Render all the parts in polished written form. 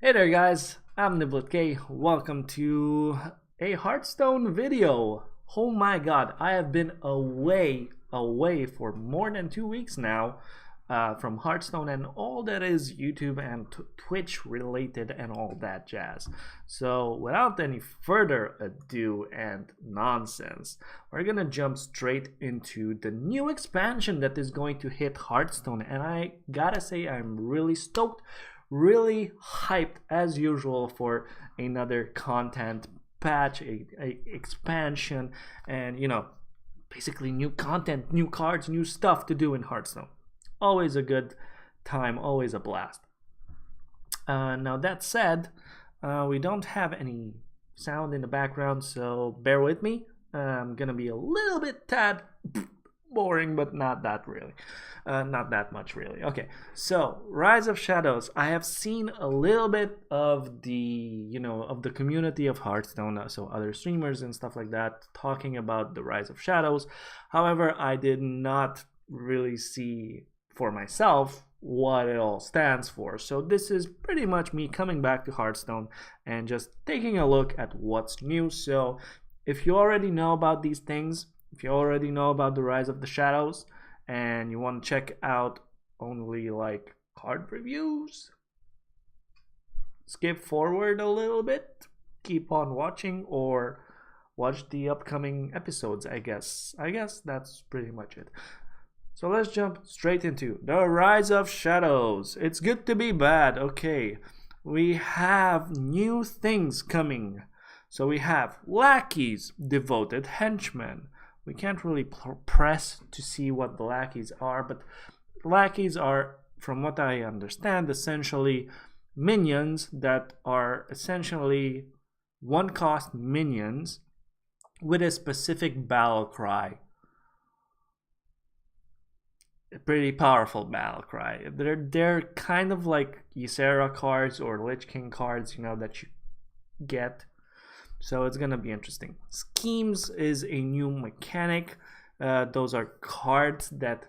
Hey there guys, I'm NibletK. Welcome to a Hearthstone video. Oh my god, I have been away for more than 2 weeks now from Hearthstone and all that is YouTube and Twitch related and all that jazz. So without any further ado and nonsense, we're gonna jump straight into the new expansion that is going to hit Hearthstone, and I gotta say I'm really stoked, really hyped as usual for another content patch, a expansion, and basically new content, new cards, new stuff to do in Hearthstone. Always a good time, always a blast. Now that said, we don't have any sound in the background, so bear with me. I'm gonna be a little bit tad boring, but not that really, not that much really. Okay, so Rise of Shadows. I have seen a little bit of the of the community of Hearthstone, so other streamers and stuff like that talking about the Rise of Shadows. However, I did not really see for myself what it all stands for. So this is pretty much me coming back to Hearthstone and just taking a look at what's new. So if you already know about these things, if you already know about the Rise of the Shadows and you want to check out only like card reviews, skip forward a little bit, keep on watching, or watch the upcoming episodes. I guess that's pretty much it. So let's jump straight into the Rise of Shadows. It's good to be bad. Okay, we have new things coming. So we have lackeys, devoted henchmen. We can't really press to see what the lackeys are, but lackeys are, from what I understand, essentially minions that are essentially one-cost minions with a specific battle cry. A pretty powerful battle cry. They're kind of like Ysera cards or Lich King cards, that you get. So it's gonna be interesting. Schemes is a new mechanic. Those are cards that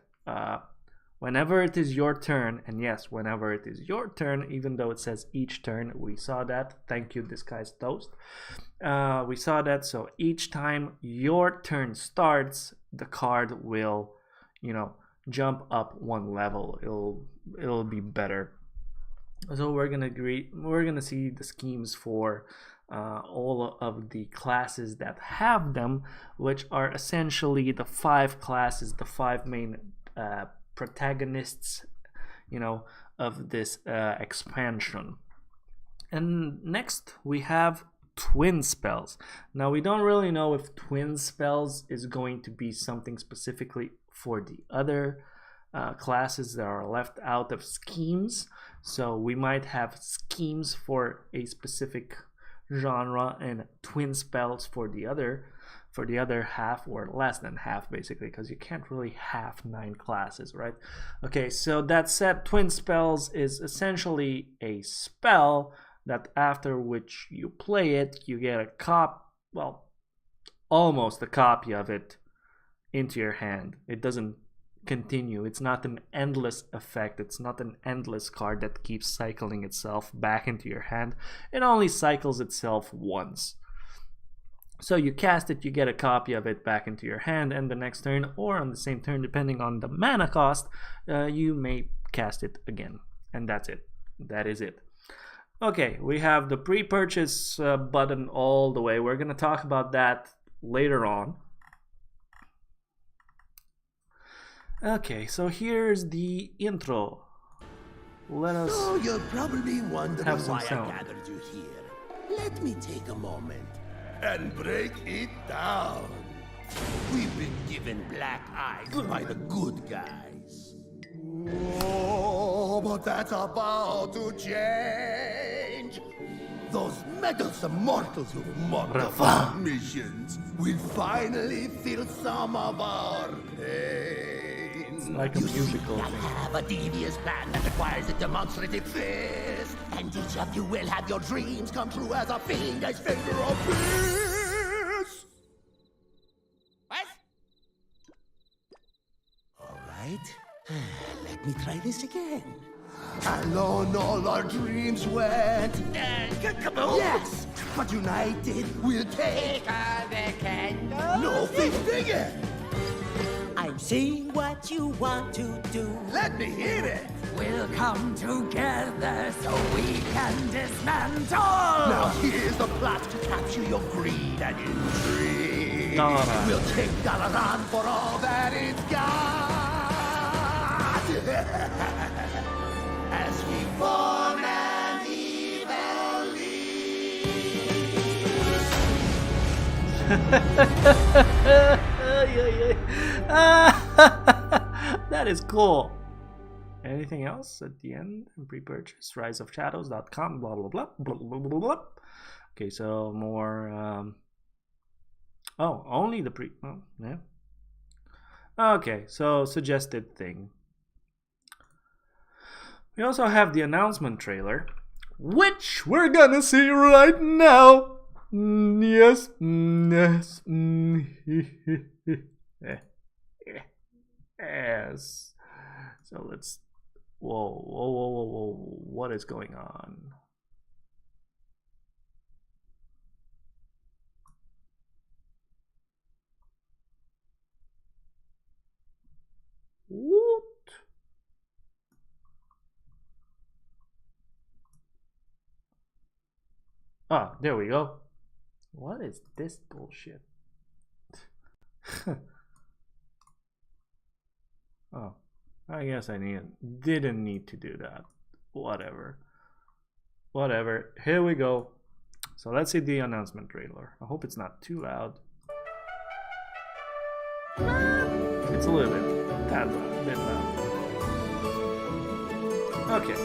whenever it is your turn, and yes, whenever it is your turn, even though it says each turn, we saw that. Thank you, Disguised Toast. We saw that. So each time your turn starts, the card will, jump up one level. It'll be better. So we're gonna see the schemes for all of the classes that have them, which are essentially the 5 classes, the 5 main protagonists, of this expansion. And next we have twin spells. Now we don't really know if twin spells is going to be something specifically for the other classes that are left out of schemes. So we might have schemes for a specific genre and twin spells for the other half, or less than half basically, because you can't really have 9 classes, right? Okay, so that said, twin spells is essentially a spell that after which you play it, you get almost a copy of it into your hand. It doesn't continue. It's not an endless effect. It's not an endless card that keeps cycling itself back into your hand. It only cycles itself once. So you cast it, you get a copy of it back into your hand, and the next turn, or on the same turn depending on the mana cost, you may cast it again. And that's it. That is it. Okay, we have the pre-purchase button all the way. We're going to talk about that later on. Okay, so here's the intro. Let us So you're probably wondering have some why sound. I gathered you here. Let me take a moment and break it down. We've been given black eyes by the good guys. Oh, but that's about to change. Those meddlesome mortals who've mocked up our missions will finally feel some of our pain. Like a musical I thing. have a devious plan that requires a demonstrative fist, and each of you will have your dreams come true as a finger's finger of peace. What? All right, let me try this again. Alone all our dreams went. Kaboom! Yes, but united we'll take. The candle. No, think bigger. I'm seeing what you want to do. Let me hear it. We'll come together so we can dismantle. Now here's the plot to capture your greed and intrigue. Dalaran. We'll take Dalaran for all that it's got. As we form an evil league. That is cool. Anything else at the end? Pre-purchase, riseofshadows.com, blah blah blah blah blah blah blah. Okay, so more. Oh, only the pre. Oh, yeah. Okay, so suggested thing. We also have the announcement trailer, which we're gonna see right now. Yes, yes, yes. So let's. Whoa! What is going on? What? Ah, there we go. What is this bullshit? Oh, I guess I didn't need to do that. Whatever. Here we go. So let's see the announcement trailer. I hope it's not too loud. It's a little bit loud. Okay.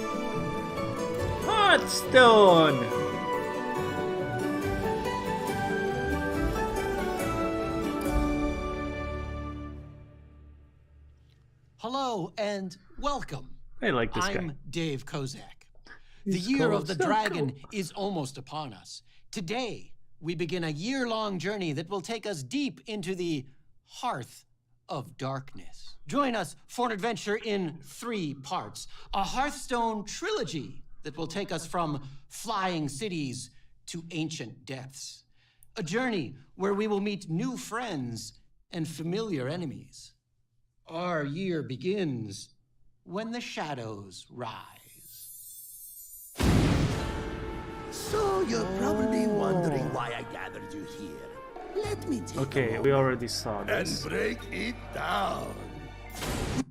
Hearthstone! Hello and welcome. I like this guy. I'm Dave Kozak. The He's year cool. of the So dragon cool. is almost upon us. Today, we begin a year-long journey that will take us deep into the hearth of darkness. Join us for an adventure in 3 parts, a Hearthstone trilogy that will take us from flying cities to ancient depths. A journey where we will meet new friends and familiar enemies. Our year begins when the shadows rise. So you're probably wondering why I gathered you here. Let me take a Okay, moment we already saw and this. break it down.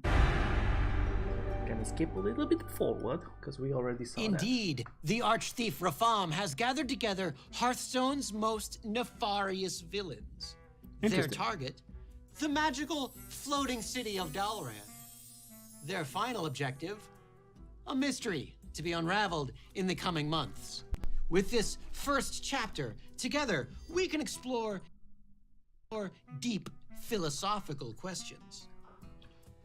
Can skip a little bit forward because we already saw Indeed, the archthief Rafam has gathered together Hearthstone's most nefarious villains. Their Interesting. target, the magical floating city of Dalaran. Their final objective, a mystery to be unraveled in the coming months. With this first chapter, together we can explore more deep philosophical questions.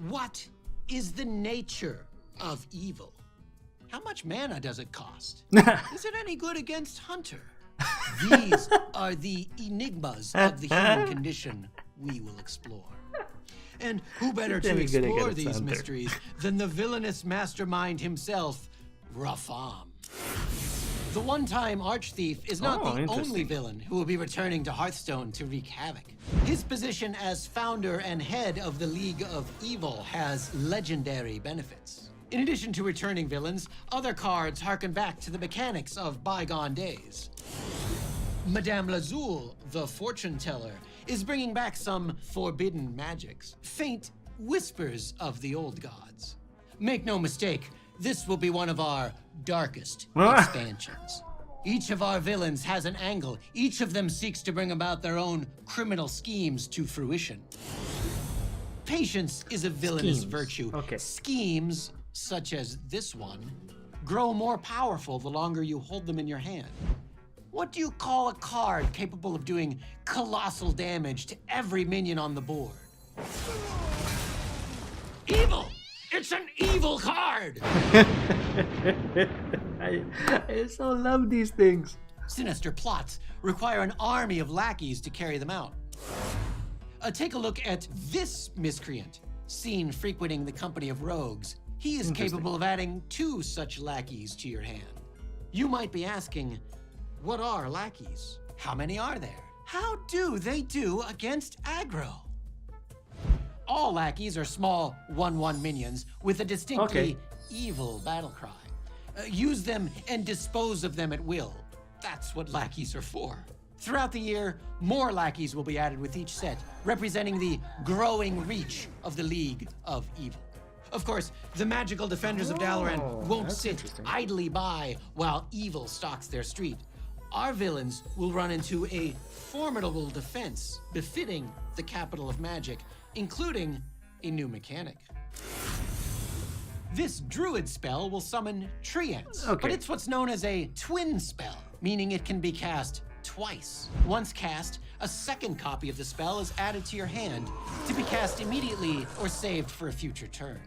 What is the nature of evil? How much mana does it cost? Is it any good against Hunter? These are the enigmas of the human condition we will explore. And who better to Very good explore against these Hunter. mysteries than the villainous mastermind himself, Rafam. The one-time archthief is not Oh, the only interesting. villain who will be returning to Hearthstone to wreak havoc. His position as founder and head of the League of Evil has legendary benefits. In addition to returning villains, other cards harken back to the mechanics of bygone days. Madame Lazul, the fortune teller, is bringing back some forbidden magics, faint whispers of the old gods. Make no mistake, this will be one of our darkest expansions. Each of our villains has an angle. Each of them seeks to bring about their own criminal schemes to fruition. Patience is a villainous Schemes. virtue. Okay. Schemes, such as this one, grow more powerful the longer you hold them in your hand. What do you call a card capable of doing colossal damage to every minion on the board? Evil! It's an evil card! I so love these things. Sinister plots require an army of lackeys to carry them out. Take a look at this miscreant, seen frequenting the company of rogues. He is capable of adding 2 such lackeys to your hand. You might be asking, what are lackeys? How many are there? How do they do against aggro? All lackeys are small 1/1 minions with a distinctly evil battle cry. Use them and dispose of them at will. That's what lackeys are for. Throughout the year, more lackeys will be added with each set, representing the growing reach of the League of Evil. Of course, the magical defenders of Dalaran won't sit idly by while evil stalks their street. Our villains will run into a formidable defense befitting the capital of magic, including a new mechanic. This druid spell will summon treants, but it's what's known as a twin spell, meaning it can be cast twice. Once cast, a second copy of the spell is added to your hand to be cast immediately or saved for a future turn.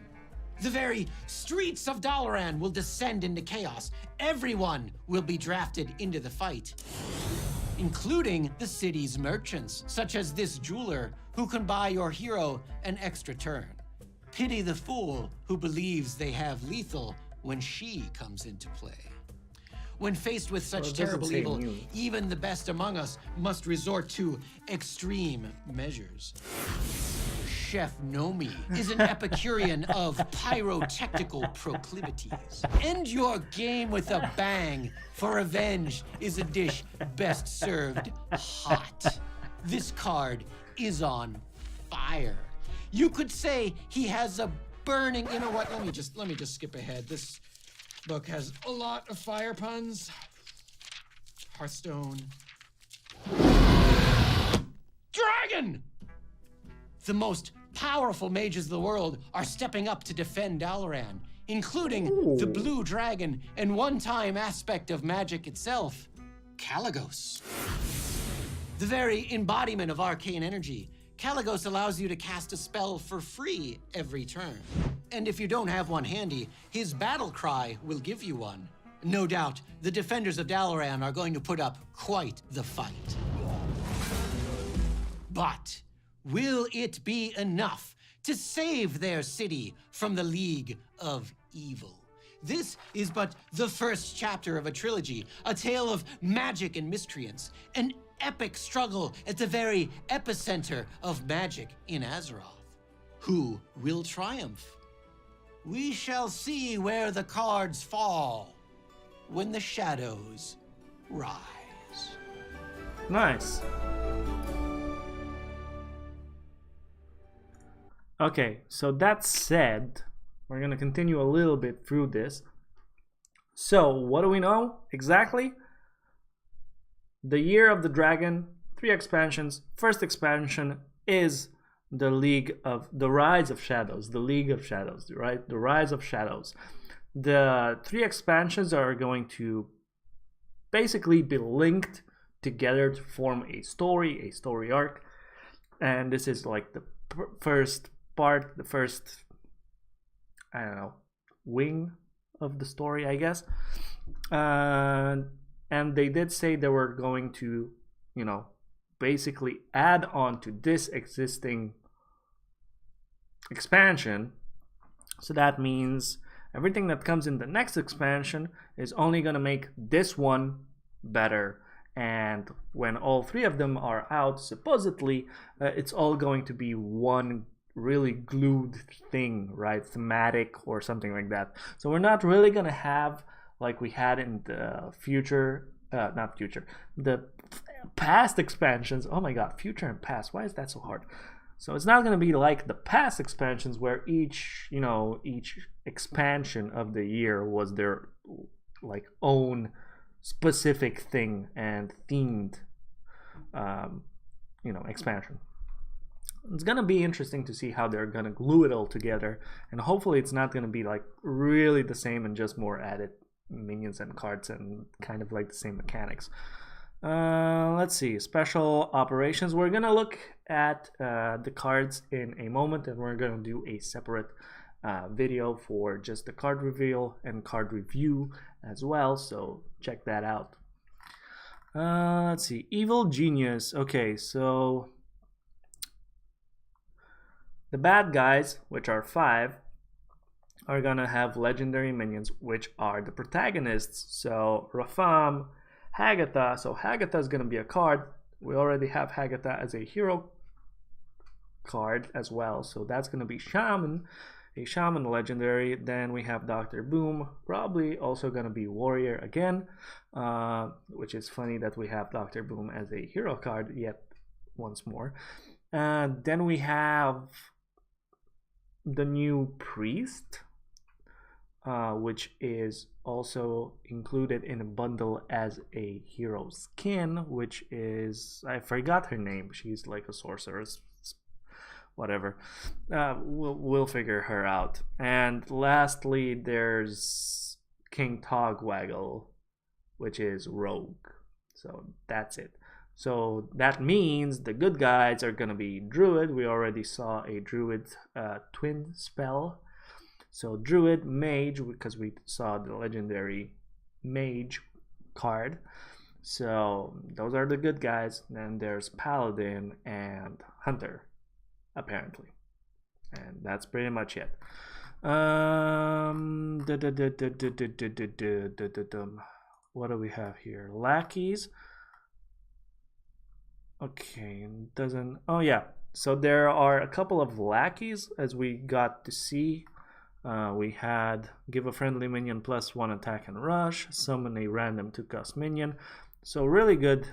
The very streets of Dalaran will descend into chaos. Everyone will be drafted into the fight, including the city's merchants, such as this jeweler who can buy your hero an extra turn. Pity the fool who believes they have lethal when she comes into play. When faced with such terrible evil, even the best among us must resort to extreme measures. Chef Nomi is an Epicurean of pyrotechnical proclivities. End your game with a bang, for revenge is a dish best served hot. This card is on fire. You could say he has a burning, you know what, let me just skip ahead. This book has a lot of fire puns. Hearthstone. Dragon! The most powerful mages of the world are stepping up to defend Dalaran, including the blue dragon and one-time aspect of magic itself, Kaligos. The very embodiment of arcane energy, Kaligos allows you to cast a spell for free every turn. And if you don't have one handy, his battle cry will give you one. No doubt, the defenders of Dalaran are going to put up quite the fight. But will it be enough to save their city from the League of Evil? This is but the first chapter of a trilogy, a tale of magic and miscreants, an epic struggle at the very epicenter of magic in Azeroth. Who will triumph? We shall see where the cards fall when the shadows rise. Nice. Okay, so that said, we're gonna continue a little bit through this. So, what do we know exactly? The Year of the Dragon, 3 expansions. First expansion is the Rise of Shadows, the League of Shadows, right? The Rise of Shadows. The 3 expansions are going to basically be linked together to form a story arc. And this is like the first part, the first, I don't know, wing of the story, I guess. And they did say they were going to, you know, basically add on to this existing expansion. So that means everything that comes in the next expansion is only going to make this one better. And when all 3 of them are out, supposedly, it's all going to be one really glued thing, right? Thematic or something like that. So we're not really going to have, like we had in the the past expansions. Oh my god, future and past. Why is that so hard? So it's not going to be like the past expansions where each expansion of the year was their like own specific thing and themed expansion. It's gonna be interesting to see how they're gonna glue it all together, and hopefully it's not gonna be like really the same and just more added minions and cards and kind of like the same mechanics. Let's see, special operations. We're gonna look at the cards in a moment, and we're gonna do a separate video for just the card reveal and card review as well, so check that out. Let's see, Evil Genius. Okay, so the bad guys, which are 5, are gonna have legendary minions, which are the protagonists. So Rafam, Hagatha. So Hagatha is gonna be a card. We already have Hagatha as a hero card as well, so that's gonna be Shaman, a Shaman legendary. Then we have Dr. Boom, probably also gonna be Warrior again, which is funny that we have Dr. Boom as a hero card yet once more. Then we have the new Priest, which is also included in a bundle as a hero skin, which is, I forgot her name, she's like a sorceress, whatever. We'll figure her out. And lastly, there's King Togwaggle, which is Rogue. So that's it. So that means the good guys are gonna be Druid. We already saw a Druid twin spell. So Druid, Mage, because we saw the legendary Mage card. So those are the good guys. Then there's Paladin and Hunter, apparently. And that's pretty much it. What do we have here? Lackeys. Okay, doesn't... Oh yeah, so there are a couple of lackeys, as we got to see. We had give a friendly minion +1 attack and rush, summon a random 2-cost minion. So really good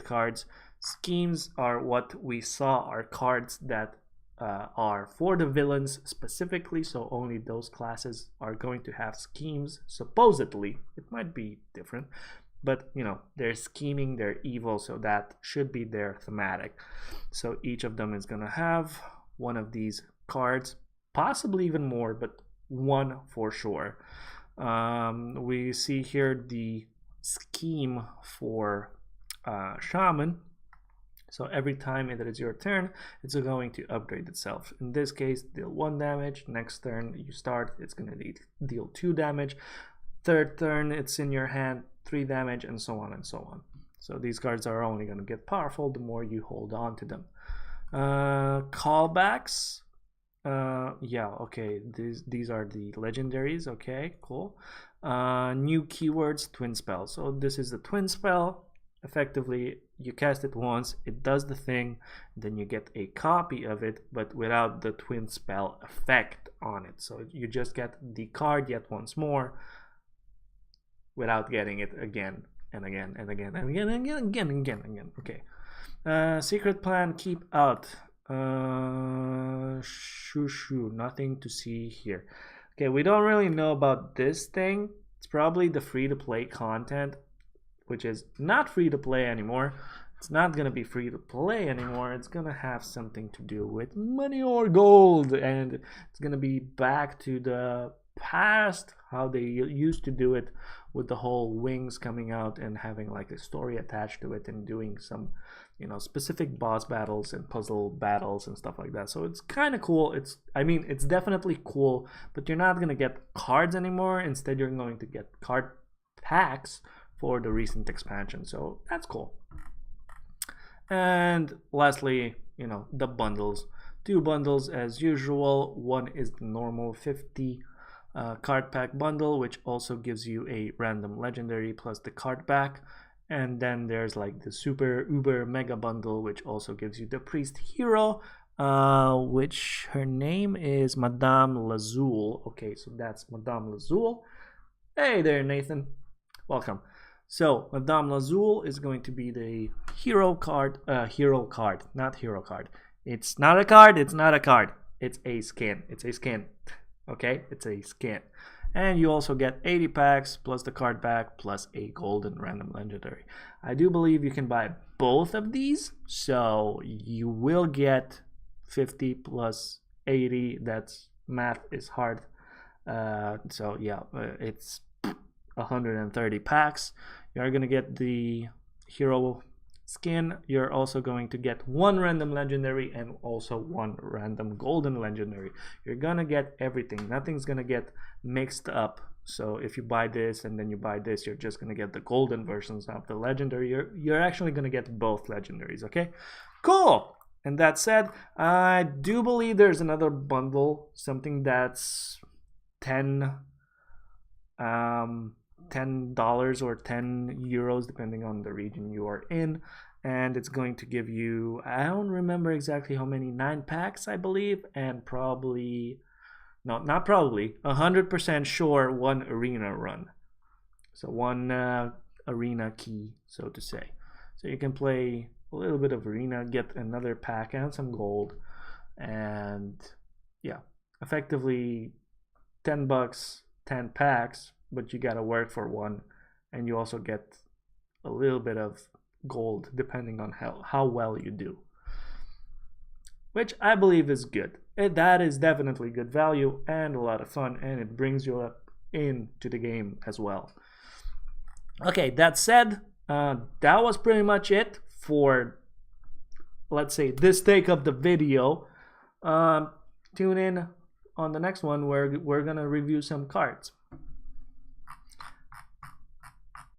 cards. Schemes are what we saw are cards that are for the villains specifically, so only those classes are going to have schemes, supposedly. It might be different, but you know, they're scheming, they're evil, so that should be their thematic. So each of them is gonna have one of these cards, possibly even more, but one for sure. We see here the scheme for Shaman. So every time it is your turn, it's going to upgrade itself. In this case, deal 1 damage. Next turn you start, it's going to deal 2 damage. Third turn, it's in your hand, 3 damage, and so on and so on. So these cards are only going to get powerful the more you hold on to them. Callbacks. Yeah, okay, these are the legendaries. Okay, cool. New keywords, twin spell. So this is the twin spell. Effectively, you cast it once, it does the thing, then you get a copy of it, but without the twin spell effect on it. So you just get the card yet once more without getting it again and again and again and again and again and again and again. Okay. Secret plan, keep out. Shoo, nothing to see here. Okay, we don't really know about this thing. It's probably the free-to-play content, which is not free to play anymore. It's not going to be free to play anymore. It's going to have something to do with money or gold, and it's going to be back to the past, how they used to do it, with the whole wings coming out and having like a story attached to it and doing some, you know, specific boss battles and puzzle battles and stuff like that. So it's kind of cool. It's definitely cool, but you're not going to get cards anymore. Instead, you're going to get card packs for the recent expansion, so that's cool. And lastly, you know, the bundles. 2 bundles as usual. One is the normal 50 card pack bundle, which also gives you a random legendary plus the card back. And then there's like the super uber mega bundle, which also gives you the priest hero, which her name is Madame Lazul. Okay, so that's Madame Lazul. Hey there, Nathan, welcome. So Madame Lazul is going to be the hero card, not hero card. It's not a card, it's not a card. It's a skin. It's a skin. Okay, it's a skin. And you also get 80 packs plus the card back plus a golden random legendary. I do believe you can buy both of these, so you will get 50 plus 80. That's math is hard. So yeah, it's 130 packs. You're gonna get the hero skin. You're also going to get 1 random legendary and also 1 random golden legendary. You're gonna get everything. Nothing's gonna get mixed up. So if you buy this and then you buy this, you're just gonna get the golden versions of the legendary. You're actually gonna get both legendaries. Okay, cool. And that said, I do believe there's another bundle, something that's $10 or €10 depending on the region you are in, and it's going to give you, I don't remember exactly how many, 9 packs I believe, and probably, no, not probably, 100% sure, 1 arena run. So 1 arena key, so to say. So you can play a little bit of arena, get another pack and some gold, and yeah, effectively $10, 10 packs, but you gotta work for 1, and you also get a little bit of gold depending on how well you do, which I believe is good. That is definitely good value and a lot of fun, and it brings you up into the game as well. Okay, that said, that was pretty much it for, let's say, this take of the video. Tune in on the next one where we're gonna review some cards.